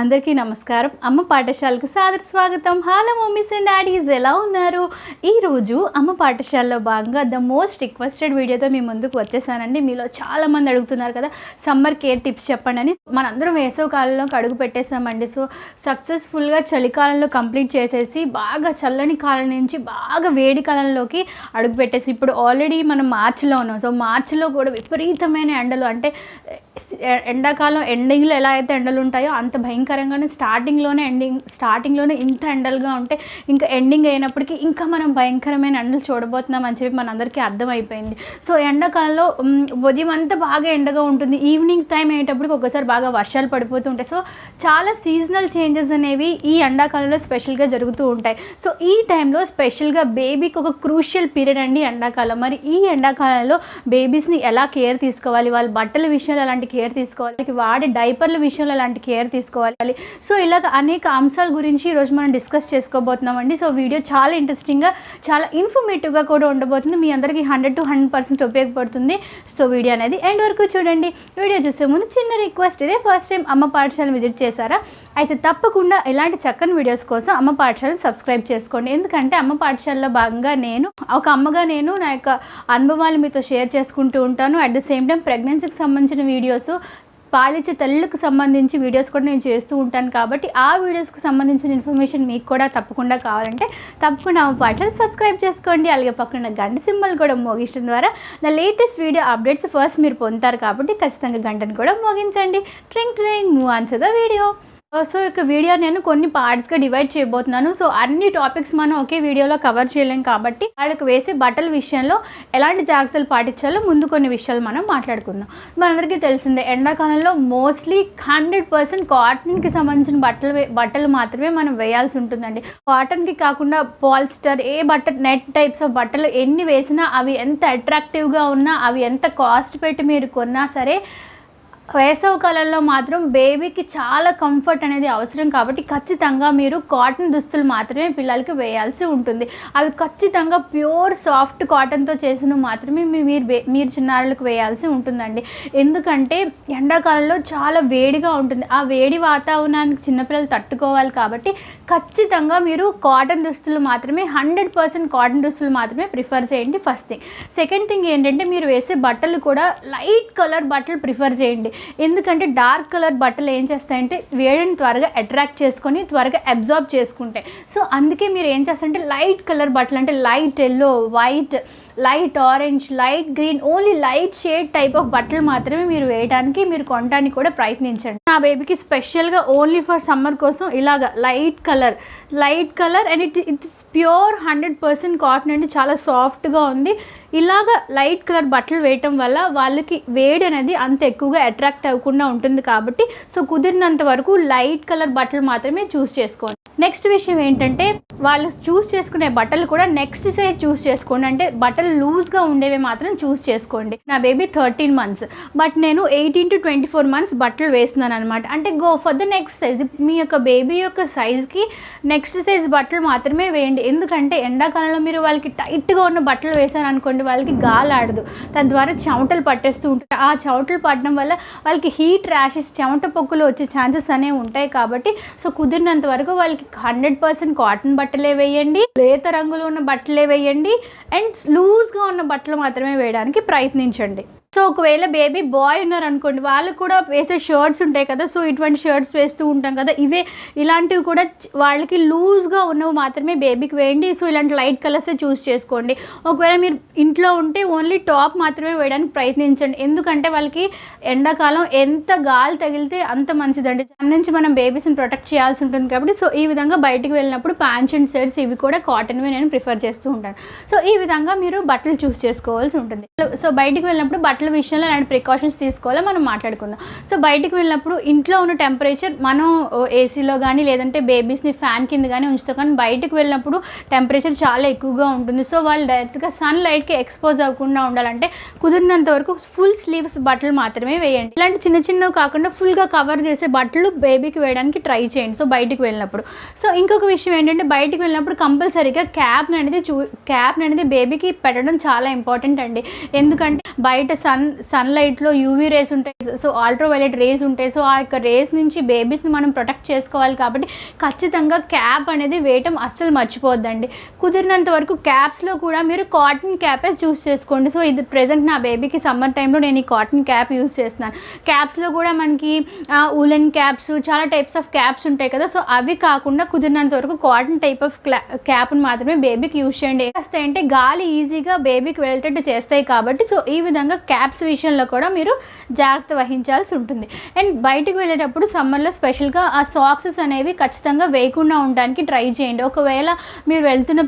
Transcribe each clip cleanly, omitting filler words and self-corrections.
అందరికీ నమస్కారం. అమ్మ పాఠశాలకు సాదర స్వాగతం. హలో మమ్మీస్ అండ్ డాడీస్, ఎలా ఉన్నారు? ఈరోజు అమ్మ పాఠశాలలో భాగంగా ద మోస్ట్ రిక్వెస్టెడ్ వీడియోతో మీ ముందుకు వచ్చేసానండి. మీలో చాలామంది అడుగుతున్నారు కదా, సమ్మర్ కేర్ టిప్స్ చెప్పండి అని. మనందరం వేసవి కాలంలోకి అడుగు పెట్టేసామండి. సో సక్సెస్ఫుల్గా చలికాలంలో కంప్లీట్ చేసేసి బాగా చల్లని కాలం నుంచి బాగా వేడి కాలంలోకి అడుగు పెట్టేసి ఇప్పుడు ఆల్రెడీ మనం మార్చిలో ఉన్నాం. సో మార్చిలో కూడా విపరీతమైన ఎండలు, అంటే ఎండాకాలం ఎండింగ్లో ఎలా అయితే ఎండలు ఉంటాయో అంత భయంకరంగానే స్టార్టింగ్లోనే ఇంత ఎండలుగా ఉంటే ఇంకా ఎండింగ్ అయినప్పటికీ ఇంకా మనం భయంకరమైన ఎండలు చూడబోతున్నాం అని చెప్పి మనందరికీ అర్థమైపోయింది. సో ఎండాకాలంలో ఉదయం అంతా బాగా ఎండగా ఉంటుంది, ఈవినింగ్ టైం అయ్యేటప్పటికి ఒకసారి బాగా వర్షాలు పడిపోతూ ఉంటాయి. సో చాలా సీజనల్ చేంజెస్ అనేవి ఈ ఎండాకాలంలో స్పెషల్గా జరుగుతూ ఉంటాయి. సో ఈ టైంలో స్పెషల్గా బేబీకి ఒక క్రూషియల్ పీరియడ్ అండి ఎండాకాలం. మరి ఈ ఎండాకాలంలో బేబీస్ని ఎలా కేర్ తీసుకోవాలి, వాళ్ళ బట్టల విషయంలో ఎలాంటి కేర్ తీసుకోవాలి, వాడే డైపర్ల విషయంలో ఎలాంటి కేర్ తీసుకోవాలి, సో ఇలాగ అనేక అంశాల గురించి ఈరోజు మనం డిస్కస్ చేసుకోబోతున్నామండి. సో వీడియో చాలా ఇంట్రెస్టింగ్గా, చాలా ఇన్ఫర్మేటివ్గా కూడా ఉండబోతుంది. మీ అందరికీ 100 to 100% ఉపయోగపడుతుంది. సో వీడియో అనేది ఎండ్ వరకు చూడండి. వీడియో చూసే ముందు చిన్న రిక్వెస్ట్, ఇదే ఫస్ట్ టైం అమ్మ పాఠశాలను విజిట్ చేశారా అయితే తప్పకుండా ఇలాంటి చక్కని వీడియోస్ కోసం అమ్మ పాఠశాలను సబ్స్క్రైబ్ చేసుకోండి. ఎందుకంటే అమ్మ పాఠశాలలో భాగంగా నేను ఒక అమ్మగా నా యొక్క అనుభవాలు మీతో షేర్ చేసుకుంటూ ఉంటాను. అట్ ద సేమ్ టైం ప్రెగ్నెన్సీకి సంబంధించిన వీడియోస్, పాలిచ్చే తల్లులకు సంబంధించి వీడియోస్ కూడా నేను చేస్తూ ఉంటాను. కాబట్టి ఆ వీడియోస్కి సంబంధించిన ఇన్ఫర్మేషన్ మీకు కూడా తప్పకుండా కావాలంటే తప్పకుండా అమ్మ పాఠశాలను సబ్స్క్రైబ్ చేసుకోండి. అలాగే పక్కన గంట సింబల్ కూడా మోగించడం ద్వారా నా లేటెస్ట్ వీడియో అప్డేట్స్ ఫస్ట్ మీరు పొందుతారు. కాబట్టి ఖచ్చితంగా గంటను కూడా మోగించండి. ట్రింగ్ move on to the video. So ఇక వీడియో నేను కొన్ని పార్ట్స్గా డివైడ్ చేయబోతున్నాను. సో అన్ని టాపిక్స్ మనం ఒకే వీడియోలో కవర్ చేయలేం కాబట్టి వాళ్ళకి వేసే బట్టల విషయంలో ఎలాంటి జాగ్రత్తలు పాటించాలో ముందు కొన్ని విషయాలు మనం మాట్లాడుకుందాం. మనందరికీ తెలిసిందే, ఎండాకాలంలో మోస్ట్లీ 100% కాటన్కి సంబంధించిన బట్టలు మాత్రమే మనం వేయాల్సి ఉంటుందండి. కాటన్కి కాకుండా పాలిస్టర్, నెట్ టైప్స్ ఆఫ్ బట్టలు ఎన్ని వేసినా, అవి ఎంత అట్రాక్టివ్గా ఉన్నా, అవి ఎంత కాస్ట్ పెట్టి మీరు కొన్నా సరే, వేసవి కాలంలో మాత్రం బేబీకి చాలా కంఫర్ట్ అనేది అవసరం. కాబట్టి ఖచ్చితంగా మీరు కాటన్ దుస్తులు మాత్రమే పిల్లలకి వేయాల్సి ఉంటుంది. అవి ఖచ్చితంగా ప్యూర్ సాఫ్ట్ కాటన్తో చేసిన మాత్రమే మీరు చిన్నారులకు వేయాల్సి ఉంటుందండి. ఎందుకంటే ఎండాకాలంలో చాలా వేడిగా ఉంటుంది. ఆ వేడి వాతావరణానికి చిన్నపిల్లలు తట్టుకోవాలి. కాబట్టి ఖచ్చితంగా మీరు కాటన్ దుస్తులు మాత్రమే, 100% కాటన్ దుస్తులు మాత్రమే ప్రిఫర్ చేయండి. First thing. సెకండ్ థింగ్ ఏంటంటే, మీరు వేసే బట్టలు కూడా లైట్ కలర్ బట్టలు ప్రిఫర్ చేయండి. ఎందుకంటే డార్క్ కలర్ బట్టలు ఏం చేస్తాయంటే వేడిని త్వరగా అట్రాక్ట్ చేసుకొని త్వరగా అబ్జార్బ్ చేసుకుంటాయి. సో అందుకే మీరు ఏం చేస్తారంటే లైట్ కలర్ బట్టలు, అంటే light yellow, white, light orange, light green, only light shade type of బట్టలు మాత్రమే మీరు కొనడానికి కూడా ప్రయత్నించండి. నా బేబీకి స్పెషల్గా ఓన్లీ ఫర్ సమ్మర్ కోసం ఇలాగ light colour and it's pure 100% cotton అండి. చాలా సాఫ్ట్గా ఉంది. ఇలాగ లైట్ కలర్ బట్టలు వేయటం వల్ల వాళ్ళకి వేడి అనేది అంత ఎక్కువగా అట్రాక్ట్ అవ్వకుండా ఉంటుంది. కాబట్టి సో కుదిరినంత వరకు లైట్ కలర్ బట్టలు మాత్రమే చూస్ చేసుకోండి. నెక్స్ట్ విషయం ఏంటంటే, వాళ్ళు చూస్ చేసుకునే బట్టలు కూడా నెక్స్ట్ సైజ్ చూస్ చేసుకోండి. అంటే బట్టలు లూజ్గా ఉండేవి మాత్రం చూస్ చేసుకోండి. నా బేబీ 13 months, బట్ నేను 18 to 24 months బట్టలు వేస్తున్నాను అనమాట. అంటే go for the next size. మీ యొక్క బేబీ యొక్క సైజ్కి నెక్స్ట్ సైజ్ బట్టలు మాత్రమే వేయండి. ఎందుకంటే ఎండాకాలంలో మీరు వాళ్ళకి టైట్గా ఉన్న బట్టలు వేసారు అనుకోండి, వాళ్ళకి గాలి ఆడదు, దాని ద్వారా చెమటలు పట్టేస్తూ ఉంటాయి. ఆ చెమటలు పట్టడం వల్ల వాళ్ళకి హీట్ ర్యాషెస్, చెమట పొక్కులు వచ్చే ఛాన్సెస్ అనేవి ఉంటాయి. కాబట్టి సో కుదిరినంత వరకు వాళ్ళకి 100% కాటన్ బట్టలే వేయండి, లేత రంగులో ఉన్న బట్టలే వేయండి, అండ్ లూజ్గా ఉన్న బట్టలు మాత్రమే వేయడానికి ప్రయత్నించండి. సో ఒకవేళ బేబీ బాయ్ ఉన్నారనుకోండి, వాళ్ళకు కూడా వేసే షర్ట్స్ ఉంటాయి కదా, సో ఇటువంటి షర్ట్స్ వేస్తూ ఉంటాం కదా, ఇలాంటివి కూడా వాళ్ళకి లూజ్గా ఉన్నవి మాత్రమే బేబీకి వేయండి. సో ఇలాంటి లైట్ కలర్సే చూస్ చేసుకోండి. ఒకవేళ మీరు ఇంట్లో ఉంటే ఓన్లీ టాప్ మాత్రమే వేయడానికి ప్రయత్నించండి. ఎందుకంటే వాళ్ళకి ఎండాకాలం ఎంత గాలి తగిలితే అంత మంచిదండి. దాని నుంచి మనం బేబీస్ని ప్రొటెక్ట్ చేయాల్సి ఉంటుంది. కాబట్టి సో ఈ విధంగా బయటికి వెళ్ళినప్పుడు ప్యాంట్స్ అండ్ షర్ట్స్ ఇవి కూడా కాటన్వే నేను ప్రిఫర్ చేస్తూ ఉంటాను. సో ఈ విధంగా మీరు బట్టలు చూస్ చేసుకోవాల్సి ఉంటుంది. సో బయటికి వెళ్ళినప్పుడు బట్టల విషయంలో ఎలాంటి ప్రికాషన్స్ తీసుకోవాలో మనం మాట్లాడుకుందాం. సో బయటికి వెళ్ళినప్పుడు ఇంట్లో ఉన్న టెంపరేచర్ మనం ఏసీలో కానీ లేదంటే బేబీస్ని ఫ్యాన్ కింద కానీ ఉంచుతాం. కానీ బయటకు వెళ్ళినప్పుడు టెంపరేచర్ చాలా ఎక్కువగా ఉంటుంది. సో వాళ్ళు డైరెక్ట్గా సన్ లైట్కి ఎక్స్పోజ్ అవ్వకుండా ఉండాలంటే కుదిరినంత వరకు ఫుల్ స్లీవ్స్ బట్టలు మాత్రమే వేయండి. ఇలాంటి చిన్నవి కాకుండా ఫుల్గా కవర్ చేసే బట్టలు బేబీకి వేయడానికి ట్రై చేయండి. సో బయటికి వెళ్ళినప్పుడు. సో ఇంకొక విషయం ఏంటంటే, బయటికి వెళ్ళినప్పుడు కంపల్సరీగా క్యాప్ అనేది బేబీకి పెట్టడం చాలా ఇంపార్టెంట్ అండి. ఎందుకంటే బయట సన్లైట్లో యూవీ రేస్ ఉంటాయి, సో అల్ట్రావైలెట్ రేస్ ఉంటాయి. సో ఆ యొక్క రేస్ నుంచి బేబీస్ని మనం ప్రొటెక్ట్ చేసుకోవాలి కాబట్టి ఖచ్చితంగా క్యాప్ అనేది వేయటం అస్సలు మర్చిపోద్దండి. కుదిరినంత వరకు క్యాప్స్లో కూడా మీరు కాటన్ క్యాపే చూస్ చేసుకోండి. సో ఇది ప్రెజెంట్ నా బేబీకి సమ్మర్ టైంలో నేను ఈ కాటన్ క్యాప్ యూస్ చేస్తున్నాను. క్యాప్స్లో కూడా మనకి ఉలెన్ క్యాప్స్, చాలా టైప్స్ ఆఫ్ క్యాప్స్ ఉంటాయి కదా, సో అవి కాకుండా కుదిరినంత వరకు కాటన్ టైప్ ఆఫ్ క్యాప్ని మాత్రమే బేబీకి యూస్ చేయండి. అంటే గాలి ఈజీగా బేబీకి వెళ్ళేటట్టు చేస్తాయి కాబట్టి సో ఈ విధంగా క్యాప్స్ విషయంలో కూడా మీరు జాగ్రత్త వహించాల్సి ఉంటుంది. అండ్ బయటకు వెళ్ళేటప్పుడు సమ్మర్లో స్పెషల్గా ఆ సాక్సెస్ అనేవి ఖచ్చితంగా వేయకుండా ఉండడానికి ట్రై చేయండి. ఒకవేళ మీరు వెళ్తున్న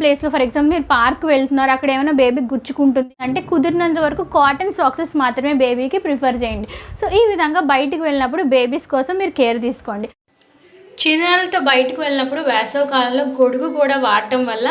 ప్లేస్లో ఫర్ ఎగ్జాంపుల్ మీరు పార్క్ వెళ్తున్నారు, అక్కడ ఏమైనా బేబీకి గుచ్చుకుంటుంది అంటే కుదిరినంత వరకు కాటన్ సాక్సెస్ మాత్రమే బేబీకి ప్రిఫర్ చేయండి. సో ఈ విధంగా బయటకు వెళ్ళినప్పుడు బేబీస్ కోసం మీరు కేర్ తీసుకోండి. చిన్నారులతో బయటకు వెళ్ళినప్పుడు వేసవి కాలంలో గొడుగు కూడా వాడటం వల్ల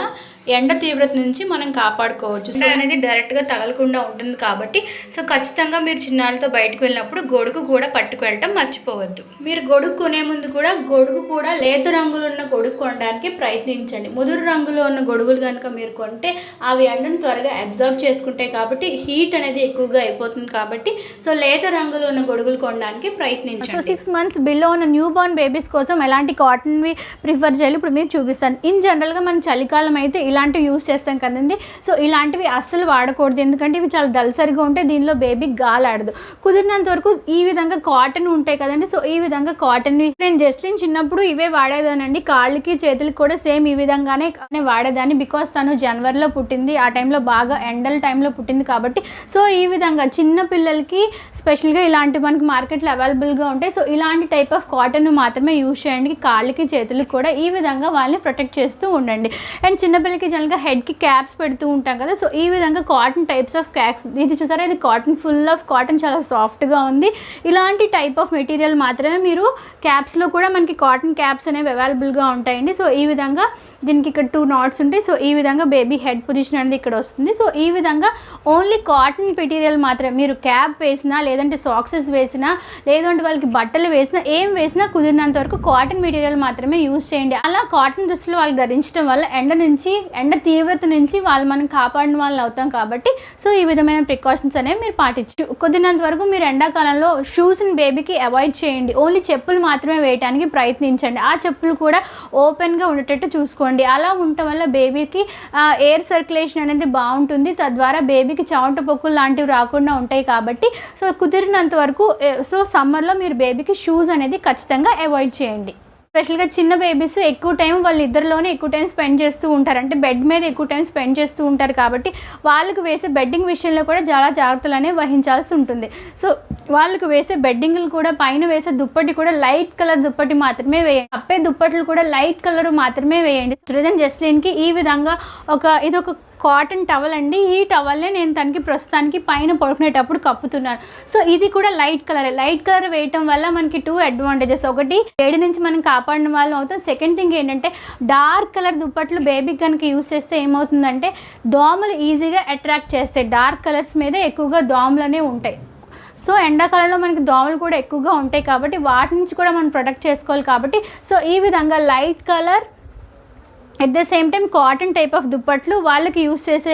ఎండ తీవ్రత నుంచి మనం కాపాడుకోవచ్చు. సో అనేది డైరెక్ట్గా తగలకుండా ఉంటుంది కాబట్టి సో ఖచ్చితంగా మీరు చిన్నారులతో బయటకు వెళ్ళినప్పుడు గొడుగు కూడా పట్టుకు వెళ్ళటం మర్చిపోవద్దు. మీరు గొడుగు కొనే ముందు కూడా లేత రంగులో ఉన్న గొడుగు కొనడానికి ప్రయత్నించండి. ముదురు రంగులో ఉన్న గొడుగులు కనుక మీరు కొంటే అవి ఎండను త్వరగా అబ్జర్వ్ చేసుకుంటాయి కాబట్టి హీట్ అనేది ఎక్కువగా అయిపోతుంది కాబట్టి సో లేత రంగులో ఉన్న గొడుగులు కొనడానికి ప్రయత్నించండి. సో 6 months బిలో ఉన్న న్యూ బోర్న్ బేబీస్ కోసం ఎలాంటి కాటన్వి ప్రిఫర్ చేయాలి ఇప్పుడు మీరు చూపిస్తాను. ఇన్ జనరల్గా మనం చలికాలం అయితే ఇలాంటివి యూస్ చేస్తాం కదండి, సో ఇలాంటివి అస్సలు వాడకూడదు ఎందుకంటే ఇవి చాలా దళసరిగా ఉంటాయి, దీనిలో బేబీ గాలాడదు. కుదిరినంత వరకు ఈ విధంగా కాటన్ ఉంటాయి కదండి, సో ఈ విధంగా కాటన్వి నేను జస్లిన్ చిన్నప్పుడు ఇవే వాడేదానండి. కాళ్ళకి చేతులకి కూడా సేమ్ ఈ విధంగానే వాడేదాన్ని. బికాస్ తను జనవరిలో పుట్టింది, ఆ టైంలో బాగా ఎండల టైంలో పుట్టింది కాబట్టి సో ఈ విధంగా చిన్న పిల్లలకి స్పెషల్గా ఇలాంటి మనకి మార్కెట్లో అవైలబుల్గా ఉంటాయి. సో ఇలాంటి టైప్ ఆఫ్ కాటన్ మాత్రమే యూస్ చేయండి. కాళ్ళకి చేతులకి కూడా ఈ విధంగా వాళ్ళని ప్రొటెక్ట్ చేస్తూ ఉండండి. అండ్ చిన్నపిల్లలకి జనరల్గా హెడ్కి క్యాప్స్ పెడుతూ ఉంటాం కదా, సో ఈ విధంగా కాటన్ టైప్స్ ఆఫ్ క్యాప్స్, ఇది చూసారా ఇది కాటన్, ఫుల్ ఆఫ్ కాటన్, చాలా సాఫ్ట్గా ఉంది. ఇలాంటి టైప్ ఆఫ్ మెటీరియల్ మాత్రమే మీరు క్యాప్స్లో కూడా మనకి కాటన్ క్యాప్స్ అనేవి అవైలబుల్గా ఉంటాయండి. సో ఈ విధంగా దీనికి ఇక్కడ 2 knots ఉంటాయి. సో ఈ విధంగా బేబీ హెడ్ పొజిషన్ అనేది ఇక్కడ వస్తుంది. సో ఈ విధంగా ఓన్లీ కాటన్ మెటీరియల్ మాత్రమే మీరు క్యాప్ వేసినా లేదంటే సాక్సెస్ వేసినా లేదంటే వాళ్ళకి బట్టలు వేసినా ఏం వేసినా కుదిరినంత వరకు కాటన్ మెటీరియల్ మాత్రమే యూజ్ చేయండి. అలా కాటన్ దుస్తులు వాళ్ళు ధరించడం వల్ల ఎండ తీవ్రత నుంచి వాళ్ళు మనం కాపాడిన వాళ్ళు అవుతాం కాబట్టి సో ఈ విధమైన ప్రికాషన్స్ అనేవి మీరు పాటించు. కుదిరినంత వరకు మీరు ఎండాకాలంలో షూస్ని బేబీకి అవాయిడ్ చేయండి. ఓన్లీ చెప్పులు మాత్రమే వేయడానికి ప్రయత్నించండి. ఆ చెప్పులు కూడా ఓపెన్గా ఉండేటట్టు చూసుకోండి. అలా ఉండటం వల్ల బేబీకి ఎయిర్ సర్క్యులేషన్ అనేది బాగుంటుంది, తద్వారా బేబీకి చెమట పొక్కులు లాంటివి రాకుండా ఉంటాయి కాబట్టి సో కుదిరినంత వరకు సో సమ్మర్లో మీరు బేబీకి షూస్ అనేది ఖచ్చితంగా అవాయిడ్ చేయండి. స్పెషల్గా చిన్న బేబీస్ ఎక్కువ టైం వాళ్ళిద్దరిలోనే ఎక్కువ టైం స్పెండ్ చేస్తూ ఉంటారు, అంటే బెడ్ మీద ఎక్కువ టైం స్పెండ్ చేస్తూ ఉంటారు కాబట్టి వాళ్ళకు వేసే బెడ్డింగ్ విషయంలో కూడా చాలా జాగ్రత్తలు అనేవి వహించాల్సి ఉంటుంది. సో వాళ్ళకు వేసే బెడ్డింగ్లు కూడా పైన వేసే దుప్పటి కూడా లైట్ కలర్ దుప్పటి మాత్రమే వేయండి. అప్పే దుప్పట్లు కూడా లైట్ కలర్ మాత్రమే వేయండి. ప్రెజెంట్ జస్లిన్కి ఈ విధంగా ఇదొక కాటన్ టవల్ అండి. ఈ టవల్నే నేను తనకి ప్రస్తుతానికి పైన పడుకునేటప్పుడు కప్పుతున్నాను. సో ఇది కూడా లైట్ కలర్ వేయటం వల్ల మనకి 2 అడ్వాంటేజెస్. ఒకటి వేడి నుంచి మనం కాపాడిన వాళ్ళం అవుతాం. సెకండ్ థింగ్ ఏంటంటే డార్క్ కలర్ దుప్పట్లు బేబీకి కనుక యూస్ చేస్తే ఏమవుతుందంటే దోమలు ఈజీగా అట్రాక్ట్ చేస్తాయి. డార్క్ కలర్స్ మీద ఎక్కువగా దోమలు అనేవి ఉంటాయి. సో ఎండాకాలంలో మనకి దోమలు కూడా ఎక్కువగా ఉంటాయి కాబట్టి వాటి నుంచి కూడా మనం ప్రొటెక్ట్ చేసుకోవాలి కాబట్టి సో ఈ విధంగా light colour at the same time cotton type of దుప్పట్లు, వాళ్ళకి యూస్ చేసే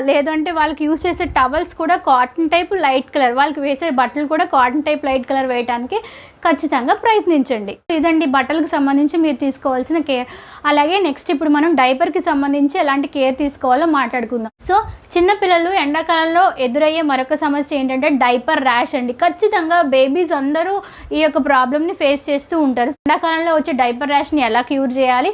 లేదంటే వాళ్ళకి యూస్ చేసే టవల్స్ కూడా కాటన్ టైప్ లైట్ కలర్, వాళ్ళకి వేసే బట్టలు కూడా కాటన్ టైప్ లైట్ కలర్ వేయడానికి ఖచ్చితంగా ప్రయత్నించండి. ఇదండి బట్టలకు సంబంధించి మీరు తీసుకోవాల్సిన కేర్. అలాగే నెక్స్ట్ ఇప్పుడు మనం డైపర్కి సంబంధించి ఎలాంటి కేర్ తీసుకోవాలో మాట్లాడుకుందాం. సో చిన్నపిల్లలు ఎండాకాలంలో ఎదురయ్యే మరొక సమస్య ఏంటంటే డైపర్ ర్యాష్ అండి. ఖచ్చితంగా బేబీస్ అందరూ ఈ యొక్క ప్రాబ్లమ్ని ఫేస్ చేస్తూ ఉంటారు. ఎండాకాలంలో వచ్చే డైపర్ ర్యాష్ని ఎలా క్యూర్ చేయాలి,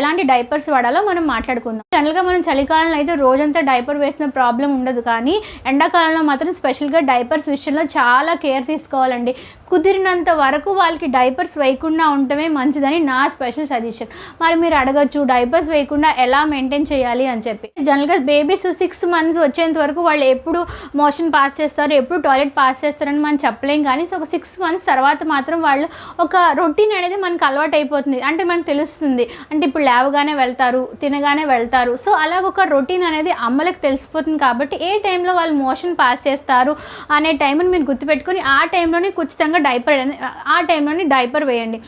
ఎలాంటి డైపర్స్ వాడాలో మనం మాట్లాడుకుందాం. జనరల్గా మనం చలికాలంలో అయితే రోజంతా డైపర్ వేసిన ప్రాబ్లం ఉండదు, కానీ ఎండాకాలంలో మాత్రం స్పెషల్గా డైపర్స్ విషయంలో చాలా కేర్ తీసుకోవాలండి. కుదిరినంత వరకు వాళ్ళకి డైపర్స్ వేయకుండా ఉండటమే మంచిదని నా స్పెషల్ సజెషన్. మరి మీరు అడగచ్చు డైపర్స్ వేయకుండా ఎలా మెయింటైన్ చేయాలి అని చెప్పి. జనరల్గా బేబీస్ 6 months వచ్చేంత వరకు వాళ్ళు ఎప్పుడు మోషన్ పాస్ చేస్తారు, ఎప్పుడు టాయిలెట్ పాస్ చేస్తారని మనం చెప్పలేం, కానీ సో ఒక 6 months తర్వాత మాత్రం వాళ్ళు ఒక రొటీన్ అనేది మనకు అలవాటు అయిపోతుంది. అంటే మనకు తెలుస్తుంది, అంటే ఇప్పుడు లేవగానే లేవగానే వెళ్తారు, తినగానే వెళ్తారు. సో అలాగ ఒక రొటీన్ అనేది అమ్మలకు తెలిసిపోతుంది కాబట్టి ఏ టైంలో వాళ్ళు మోషన్ పాస్ చేస్తారు అనే టైంని మీరు గుర్తుపెట్టుకొని ఆ టైంలోనే ఖచ్చితంగా డైపర్ వేయండి.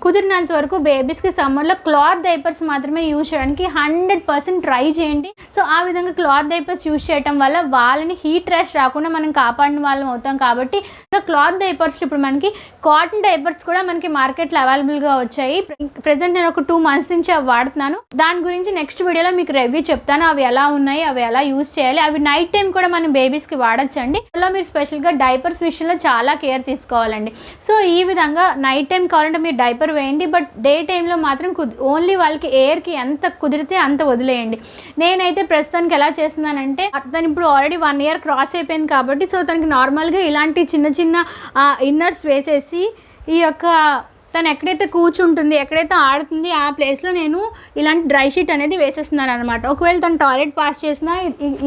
కుదిరినంత వరకు బేబీస్కి సమ్మర్లో క్లాత్ డైపర్స్ మాత్రమే యూజ్ చేయడానికి 100% ట్రై చేయండి. సో ఆ విధంగా క్లాత్ డైపర్స్ యూజ్ చేయడం వల్ల వాళ్ళని హీట్ ర్యాష్ రాకుండా మనం కాపాడిన వాళ్ళం అవుతాం. కాబట్టి క్లాత్ డైపర్స్ ఇప్పుడు మనకి కాటన్ డైపర్స్ కూడా మనకి మార్కెట్లో అవైలబుల్గా వచ్చాయి. ప్రజెంట్ నేను ఒక 2 months నుంచి అవి వాడుతున్నాను. దాని గురించి నెక్స్ట్ వీడియోలో మీకు రివ్యూ చెప్తాను. అవి ఎలా ఉన్నాయి, అవి ఎలా యూజ్ చేయాలి. అవి నైట్ టైం కూడా మనం బేబీస్కి వాడచ్చండి. అలా మీరు స్పెషల్గా డైపర్స్ విషయంలో చాలా కేర్ తీసుకోవాలండి. సో ఈ విధంగా నైట్ టైం కావాలంటే మీరు డైపర్ వేయండి, బట్ డే టైంలో మాత్రం ఓన్లీ వాళ్ళకి ఎయిర్కి ఎంత కుదిరితే అంత వదిలేయండి. నేనైతే ప్రస్తుతానికి ఎలా చేస్తున్నానంటే తను ఇప్పుడు ఆల్రెడీ 1 year క్రాస్ అయిపోయింది కాబట్టి సో తనకి నార్మల్గా ఇలాంటి చిన్న చిన్న ఇన్నర్స్ వేసేసి ఈ యొక్క తను ఎక్కడైతే కూర్చుంటుంది, ఎక్కడైతే ఆడుతుంది ఆ ప్లేస్లో నేను ఇలాంటి డ్రై షీట్ అనేది వేసేస్తున్నాను అనమాట. ఒకవేళ తను టాయిలెట్ పాస్ చేసినా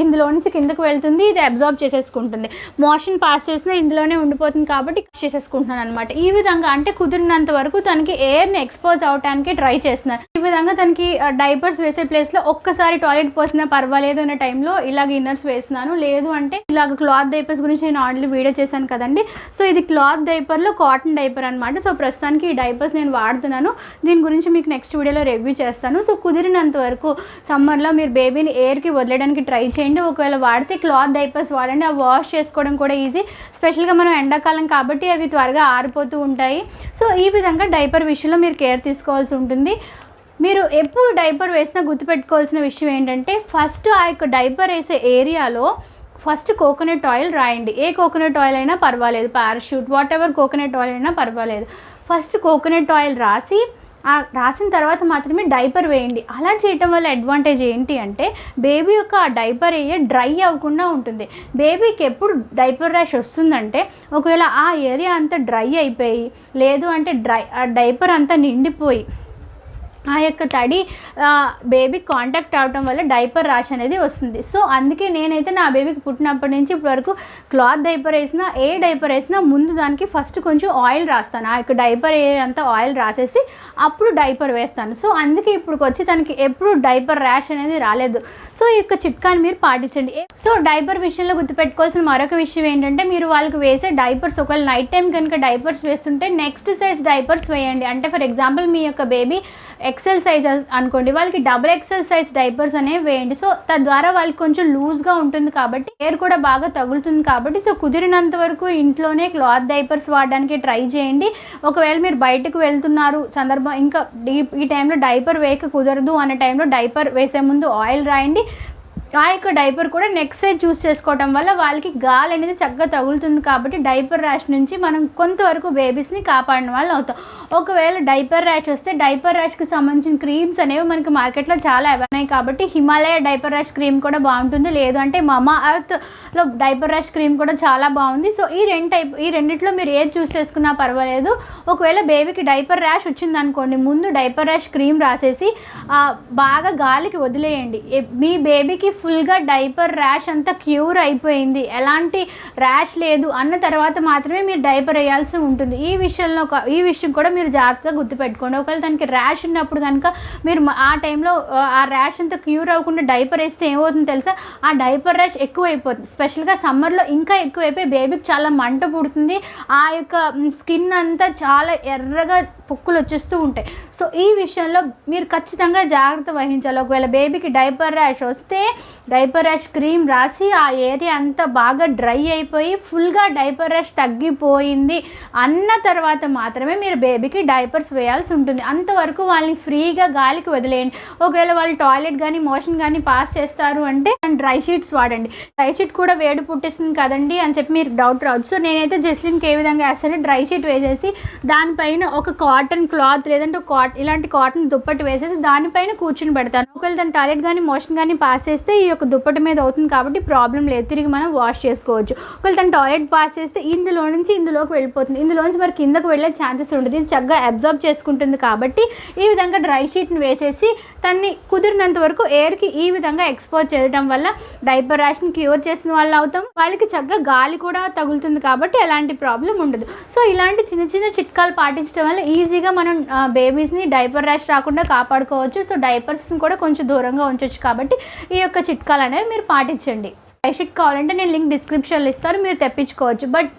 ఇందులో నుంచి కిందకు వెళ్తుంది, ఇది అబ్జార్బ్ చేసేసుకుంటుంది. మోషన్ పాస్ చేసినా ఇందులోనే ఉండిపోతుంది కాబట్టి చేసేసుకుంటున్నాను అనమాట. ఈ విధంగా అంటే కుదిరినంత వరకు తనకి ఎయిర్ని ఎక్స్పోజ్ అవడానికి ట్రై చేస్తున్నారు. ఈ విధంగా తనకి డైపర్స్ వేసే ప్లేస్లో ఒక్కసారి టాయిలెట్ పోసినా పర్వాలేదు అనే టైంలో ఇలాగ ఇన్నర్స్ వేస్తున్నాను. లేదు అంటే ఇలాగ క్లాత్ డైపర్స్ గురించి నేను ఆల్రెడీ వీడియో చేశాను కదండి. సో ఇది క్లాత్ డైపర్లో కాటన్ డైపర్ అనమాట. సో ప్రస్తుతానికి డైపర్స్ నేను వాడుతున్నాను. దీని గురించి మీకు నెక్స్ట్ వీడియోలో రివ్యూ చేస్తాను. సో కుదిరినంత వరకు సమ్మర్లో మీరు బేబీని ఎయిర్కి వదిలేయడానికి ట్రై చేయండి. ఒకవేళ వాడితే క్లాత్ డైపర్స్ వాడండి. అవి వాష్ చేసుకోవడం కూడా ఈజీ. స్పెషల్గా మనం ఎండాకాలం కాబట్టి అవి త్వరగా ఆరిపోతూ ఉంటాయి. సో ఈ విధంగా డైపర్ విషయంలో మీరు కేర్ తీసుకోవాల్సి ఉంటుంది. మీరు ఎప్పుడు డైపర్ వేసినా గుర్తుపెట్టుకోవాల్సిన విషయం ఏంటంటే ఫస్ట్ ఆ యొక్క డైపర్ వేసే ఏరియాలో ఫస్ట్ కోకోనట్ ఆయిల్ రాయండి. ఏ కోకోనట్ ఆయిల్ అయినా పర్వాలేదు, parachute what ever coconut oil అయినా పర్వాలేదు. ఫస్ట్ కోకోనట్ ఆయిల్ రాసిన తర్వాత మాత్రమే డైపర్ వేయండి. అలా చేయటం వల్ల అడ్వాంటేజ్ ఏంటి అంటే బేబీ యొక్క ఆ డైపర్ ఏరియా డ్రై అవ్వకుండా ఉంటుంది. బేబీకి ఎప్పుడు డైపర్ ర్యాష్ వస్తుందంటే ఒకవేళ ఆ ఏరియా అంతా డ్రై అయిపోయి లేదు అంటే ఆ డైపర్ అంతా నిండిపోయి ఆ యొక్క తడి బేబీ కాంటాక్ట్ అవడం వల్ల డైపర్ ర్యాష్ అనేది వస్తుంది. సో అందుకే నేనైతే నా బేబీకి పుట్టినప్పటి నుంచి ఇప్పటి వరకు క్లాత్ డైపర్ వేసినా ఏ డైపర్ వేసినా ముందు దానికి ఫస్ట్ కొంచెం ఆయిల్ రాస్తాను. ఆ యొక్క డైపర్ అంతా ఆయిల్ రాసేసి అప్పుడు డైపర్ వేస్తాను. సో అందుకే ఇప్పుడు వచ్చి తనకి ఎప్పుడు డైపర్ ర్యాష్ అనేది రాలేదు. సో ఈ యొక్క చిట్కాని మీరు పాటించండి. సో డైపర్ విషయంలో గుర్తుపెట్టుకోవాల్సిన మరొక విషయం ఏంటంటే మీరు వాళ్ళకి వేసే డైపర్స్ ఒకవేళ నైట్ టైం కనుక డైపర్స్ వేస్తుంటే నెక్స్ట్ సైజ్ డైపర్స్ వేయండి. అంటే ఫర్ ఎగ్జాంపుల్ మీ యొక్క బేబీ ఎక్సెల్ సైజ్ అనుకోండి, వాళ్ళకి XXL సైజ్ డైపర్స్ అనేవి వేయండి. సో తద్వారా వాళ్ళకి కొంచెం లూజ్గా ఉంటుంది కాబట్టి ఎయిర్ కూడా బాగా తగులుతుంది కాబట్టి సో కుదిరినంత వరకు ఇంట్లోనే క్లాత్ డైపర్స్ వాడడానికి ట్రై చేయండి. ఒకవేళ మీరు బయటకు వెళ్తున్నారు సందర్భం ఇంకా ఈ టైంలో డైపర్ వేయక కుదరదు అనే టైంలో డైపర్ వేసే ముందు ఆయిల్ రాయండి. ఆ యొక్క డైపర్ కూడా నెక్స్ట్ సైజ్ చూస్ చేసుకోవడం వల్ల వాళ్ళకి గాలి అనేది చక్కగా తగులుతుంది కాబట్టి డైపర్ ర్యాష్ నుంచి మనం కొంతవరకు బేబీస్ని కాపాడిన వాళ్ళు అవుతాం. ఒకవేళ డైపర్ ర్యాష్ వస్తే డైపర్ ర్యాష్కి సంబంధించిన క్రీమ్స్ అనేవి మనకి మార్కెట్లో చాలా ఉన్నాయి కాబట్టి హిమాలయ డైపర్ ర్యాష్ క్రీమ్ కూడా బాగుంటుంది. లేదు అంటే మమా ఎర్త్లో డైపర్ ర్యాష్ క్రీమ్ కూడా చాలా బాగుంది. సో ఈ రెండిట్లో మీరు ఏది చూస్ చేసుకున్నా పర్వాలేదు. ఒకవేళ బేబీకి డైపర్ ర్యాష్ వచ్చింది అనుకోండి, ముందు డైపర్ ర్యాష్ క్రీమ్ రాసేసి బాగా గాలికి వదిలేయండి. మీ బేబీకి ఫుల్గా డైపర్ ర్యాష్ అంతా క్యూర్ అయిపోయింది, ఎలాంటి ర్యాష్ లేదు అన్న తర్వాత మాత్రమే మీరు డైపర్ వేయాల్సి ఉంటుంది. ఈ విషయం కూడా మీరు జాగ్రత్తగా గుర్తుపెట్టుకోండి. ఒకవేళ దానికి ర్యాష్ ఉన్నప్పుడు కనుక మీరు ఆ టైంలో ఆ ర్యాష్ అంతా క్యూర్ అవ్వకుండా డైపర్ వేస్తే ఏమవుతుందో తెలుసా, ఆ డైపర్ ర్యాష్ ఎక్కువైపోతుంది. స్పెషల్గా సమ్మర్లో ఇంకా ఎక్కువైపోయి బేబీకి చాలా మంట పుడుతుంది. ఆ యొక్క స్కిన్ అంతా చాలా ఎర్రగా పొక్కులు వచ్చేస్తూ ఉంటాయి. సో ఈ విషయంలో మీరు ఖచ్చితంగా జాగ్రత్త వహించాలి. ఒకవేళ బేబీకి డైపర్ ర్యాష్ వస్తే డైపర్ ర్యాష్ క్రీమ్ రాసి ఆ ఏరియా అంతా బాగా డ్రై అయిపోయి ఫుల్గా డైపర్ ర్యాష్ తగ్గిపోయింది అన్న తర్వాత మాత్రమే మీరు బేబీకి డైపర్స్ వేయాల్సి ఉంటుంది. అంతవరకు వాళ్ళని ఫ్రీగా గాలికి వదిలేయండి. ఒకవేళ వాళ్ళు టాయిలెట్ కానీ మోషన్ కానీ పాస్ చేస్తారు అంటే డ్రై షీట్స్ వాడండి. డ్రై షీట్ కూడా వేడి పుట్టేస్తుంది కదండి అని చెప్పి మీరు డౌట్ రావచ్చు. సో నేనైతే జస్లిన్కి ఏ విధంగా వేస్తానంటే డ్రై షీట్ వేసేసి దానిపైన ఒక కాటన్ క్లాత్ లేదంటే ఇలాంటి కాటన్ దుప్పటి వేసేసి దానిపైన కూర్చుని పెడతాను. ఒకవేళ దాని టాయిలెట్ కానీ మోషన్ కానీ పాస్ చేస్తే ఈ యొక్క దుప్పటి మీద అవుతుంది కాబట్టి ప్రాబ్లం లేదు, తిరిగి మనం వాష్ చేసుకోవచ్చు. ఒకవేళ తను టాయిలెట్ పాస్ చేస్తే ఇందులో నుంచి ఇందులోకి వెళ్ళిపోతుంది, ఇందులోంచి మరి కిందకు వెళ్ళే ఛాన్సెస్ ఉంటుంది. ఇది చక్కగా అబ్జర్వ్ చేసుకుంటుంది కాబట్టి ఈ విధంగా డ్రై షీట్ని వేసేసి తన్ని కుదిరినంత వరకు ఎయిర్కి ఈ విధంగా ఎక్స్పోజ్ చేయడం వల్ల డైపర్ ర్యాష్ని క్యూర్ చేసిన వాళ్ళు అవుతాం. వాళ్ళకి చక్కగా గాలి కూడా తగులుతుంది కాబట్టి ఎలాంటి ప్రాబ్లం ఉండదు. సో ఇలాంటి చిన్న చిన్న చిట్కాలు పాటించడం వల్ల ఈజీగా మనం బేబీస్ని డైపర్ ర్యాష్ రాకుండా కాపాడుకోవచ్చు. సో డైపర్స్ని కూడా కొంచెం దూరంగా ఉంచవచ్చు. కాబట్టి ఈ యొక్క చిట్కాలు అనేవి మీరు పాటించండి. డ్రై షీట్ కావాలంటే నేను లింక్ డిస్క్రిప్షన్లో ఇస్తాను, మీరు తెప్పించుకోవచ్చు. బట్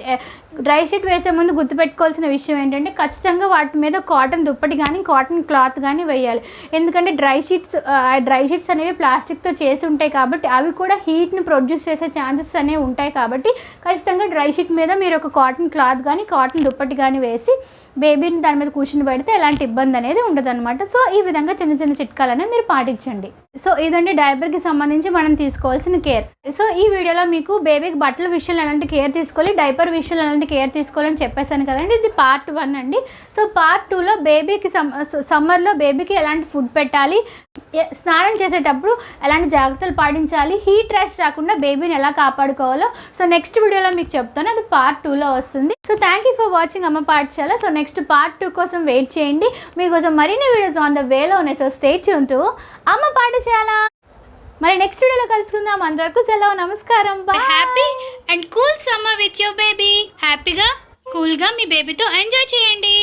డ్రై షీట్ వేసే ముందు గుర్తుపెట్టుకోవాల్సిన విషయం ఏంటంటే ఖచ్చితంగా వాటి మీద కాటన్ దుప్పటి కానీ కాటన్ క్లాత్ కానీ వేయాలి. ఎందుకంటే డ్రై షీట్స్ అనేవి ప్లాస్టిక్తో చేసి ఉంటాయి కాబట్టి అవి కూడా హీట్ని ప్రొడ్యూస్ చేసే ఛాన్సెస్ అనేవి ఉంటాయి. కాబట్టి ఖచ్చితంగా డ్రై షీట్ మీద మీరు ఒక కాటన్ క్లాత్ కానీ కాటన్ దుప్పటి కానీ వేసి బేబీని దాని మీద కూర్చుని పెడితే ఎలాంటి ఇబ్బంది అనేది ఉండదు అనమాట. సో ఈ విధంగా చిన్న చిన్న చిట్కాలు అనేవి మీరు పాటించండి. సో ఇదండి డైపర్కి సంబంధించి మనం తీసుకోవాల్సిన కేర్. సో ఈ వీడియోలో మీకు బేబీకి బట్టల విషయంలో ఎలాంటి కేర్ తీసుకోవాలి, డైపర్ విషయంలో ఎలాంటి కేర్ తీసుకోవాలని చెప్పేశాను కదండి. ఇది పార్ట్ 1 అండి. సో పార్ట్ 2లో బేబీకి సమ్మర్లో బేబీకి ఎలాంటి ఫుడ్ పెట్టాలి, స్నానం చేసేటప్పుడు ఎలాంటి జాగ్రత్తలు పాటించాలి, హీట్ ర్యాష్ రాకుండా బేబీని ఎలా కాపాడుకోవాలో సో నెక్స్ట్ వీడియోలో మీకు చెప్తాను. అది పార్ట్ 2లో వస్తుంది. So thank you for watching అమ్మ పాఠశాల. సో నెక్స్ట్ పార్ట్ 2 కోసం వెయిట్ చేయండి. మీకోసం మరిన్ని వీడియోస్ ఆన్ ద వేలో ఉన్నాయి. సో స్టే ట్యూన్ టు అమ్మ పాఠశాల. మరి నెక్స్ట్ వీడియోలో కలుసుకుందాం. అందరికీ సెలవు, నమస్కారం. Happy and cool summer with your baby. హ్యాపీగా కూల్గా మీ బేబీతో ఎంజాయ్ చేయండి.